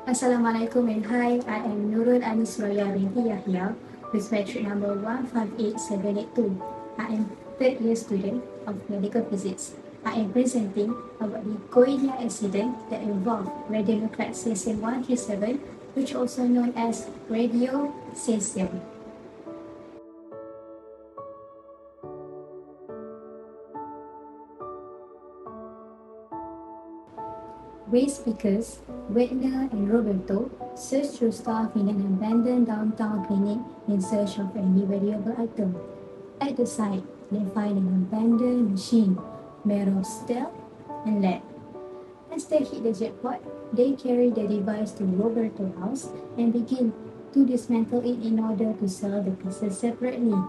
Assalamualaikum and hi, I am NURUL and SURAYA binti YAHYA with metric number 158782. I am third year student of medical physics. I am presenting about the Goiania accident that involved radionuclide cesium-137, which also known as radio cesium. Race speakers Wagner and Roberto search through staff in an abandoned downtown clinic in search of any valuable item. At the site, they find an abandoned machine made of steel and lead. As they hit the jackpot, they carry the device to Roberto's house and begin to dismantle it in order to sell the pieces separately.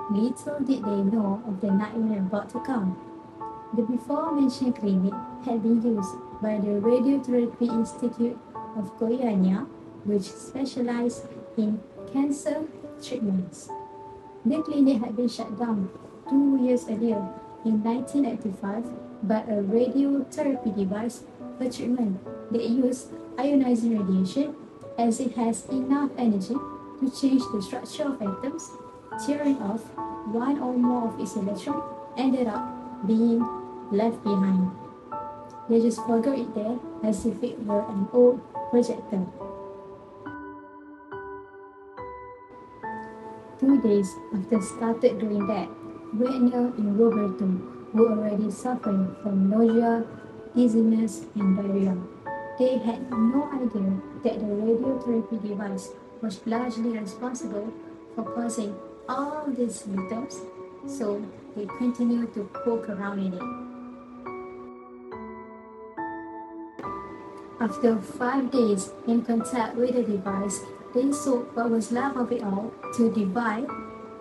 Little did they know of the nightmare about to come. The before-mentioned clinic had been used by the Radiotherapy Institute of Goiania, which specialized in cancer treatments. The clinic had been shut down 2 years earlier in 1985 by a radiotherapy device for treatment that used ionizing radiation, as it has enough energy to change the structure of atoms. Tearing off one or more of its electrons ended up being left behind. They just forgot it there as if it were an old projector. 2 days after started doing that, Wagner and Roberto were already suffering from nausea, dizziness, and diarrhea. They had no idea that the radiotherapy device was largely responsible for causing all these symptoms, so they continued to poke around in it. After 5 days in contact with the device, they sold what was left of it all to Dubai,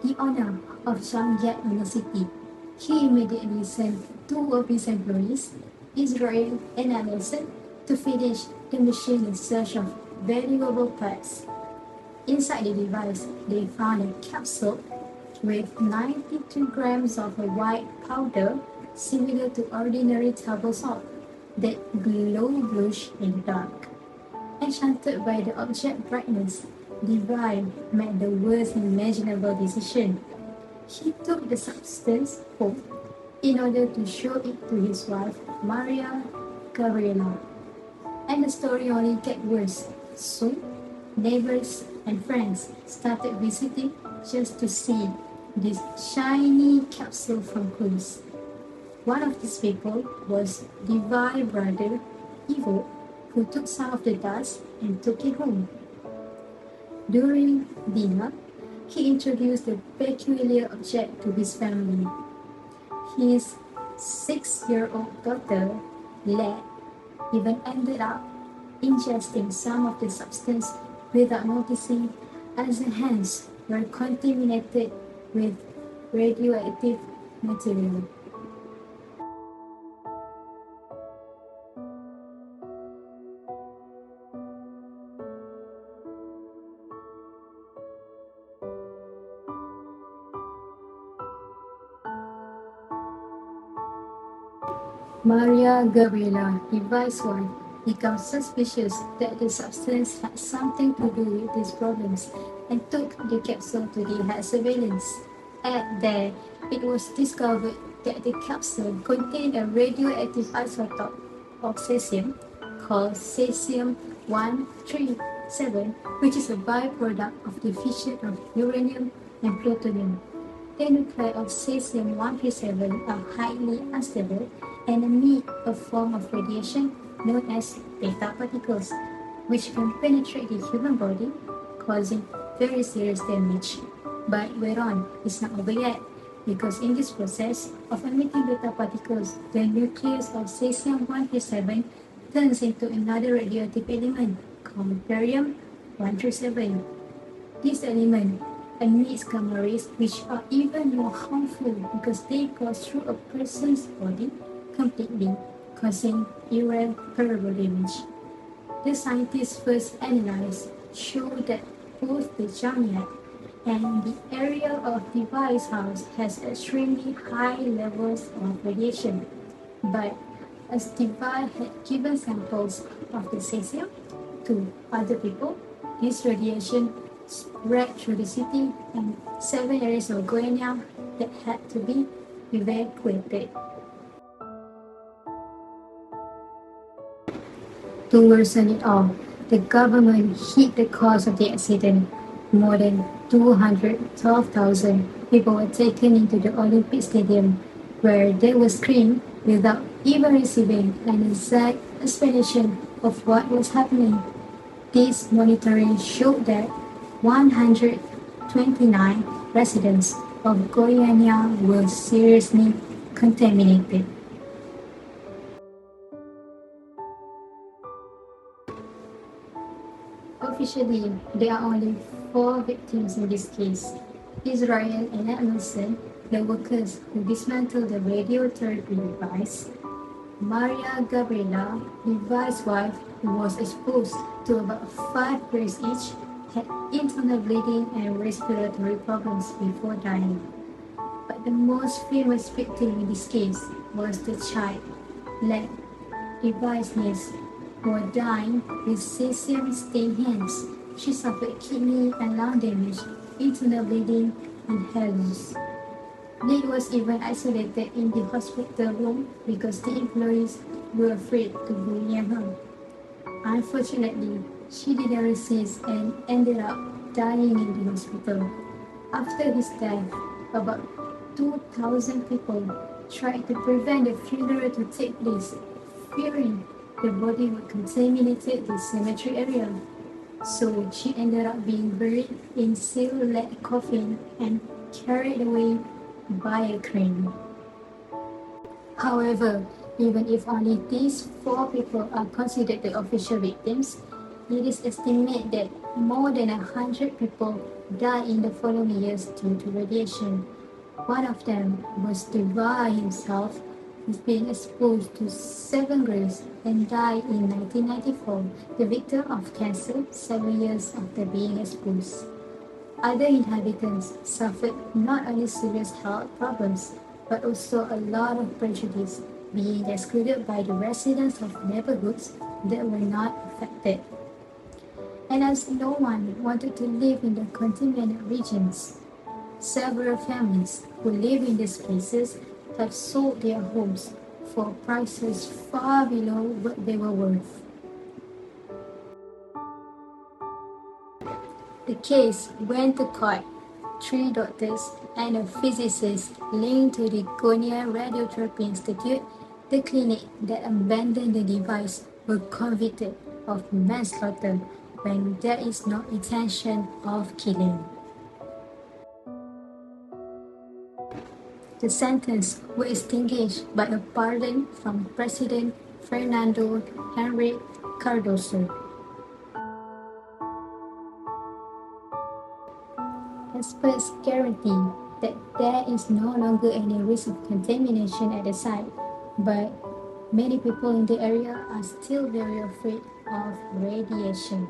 the owner of Shanghai University. He immediately sent 2 of his employees, Israel and Anderson, to finish the machine in search of valuable parts. Inside the device, they found a capsule with 92 grams of a white powder similar to ordinary table salt that glow bluish in the dark. Enchanted by the object brightness, Levi made the worst imaginable decision. He took the substance home in order to show it to his wife, Maria Gabriela. And the story only get worse. Soon, neighbors and friends started visiting just to see this shiny capsule from close. One of these people was Levi's brother, Ivo, who took some of the dust and took it home. During dinner, he introduced the peculiar object to his family. His 6-year-old daughter, Led, even ended up ingesting some of the substance without noticing, as her hands were contaminated with radioactive material. Maria Gabriela, Levi's wife, becomes suspicious that the substance had something to do with these problems and took the capsule to the head surveillance. There, it was discovered that the capsule contained a radioactive isotope of cesium called cesium-137, which is a byproduct of the fission of uranium and plutonium. The nuclei of cesium-137 are highly unstable and emit a form of radiation known as beta particles, which can penetrate the human body, causing very serious damage. But wait on, it's not over yet, because in this process of emitting beta particles, the nucleus of cesium-137 turns into another radioactive element called barium-137. This element emits gamma rays which are even more harmful because they go through a person's body completely, causing irreparable damage. The scientists first analyzed showed that both the junkyard and the area of Levi's house has extremely high levels of radiation. But as Levi had given samples of the cesium, to other people. This radiation spread through the city and 7 areas of Goiania that had to be evacuated. To worsen it all, the government hid the cause of the accident. More than 212,000 people were taken into the Olympic Stadium, where they were screened without even receiving an exact explanation of what was happening. This monitoring showed that 129 residents of Goiania were seriously contaminated. Officially, there are only 4 victims in this case: Israel and Emerson, the workers who dismantled the radiotherapy device; Maria Gabriela, Levi's wife, who was exposed to about 5 grades each, had internal bleeding and respiratory problems before dying. But the most famous victim in this case was the child, Levi's niece, who was dying with cesium-stained hands. She suffered kidney and lung damage, internal bleeding, and hair loss. Lee was even isolated in the hospital room because the employees were afraid to go near her. Unfortunately, she didn't resist and ended up dying in the hospital. After his death, about 2,000 people tried to prevent the funeral to take place, fearing the body would contaminate the cemetery area. So she ended up being buried in sealed lead coffin and carried away by a crane. However, even if only these 4 people are considered the official victims, it is estimated that more than 100 people died in the following years due to radiation. One of them was Levi himself, who was being exposed to 7 grays and died in 1994, the victim of cancer 7 years after being exposed. Other inhabitants suffered not only serious health problems, but also a lot of prejudice, being excluded by the residents of neighborhoods that were not affected. And as no one wanted to live in the contaminated regions, several families who live in these places have sold their homes for prices far below what they were worth. The case went to court. 3 doctors and a physicist linked to the Goiania Radiotherapy Institute, the clinic that abandoned the device, were convicted of manslaughter when there is no intention of killing. The sentence was extinguished by a pardon from President Fernando Henrique Cardoso. Experts guarantee that there is no longer any risk of contamination at the site, but many people in the area are still very afraid of radiation.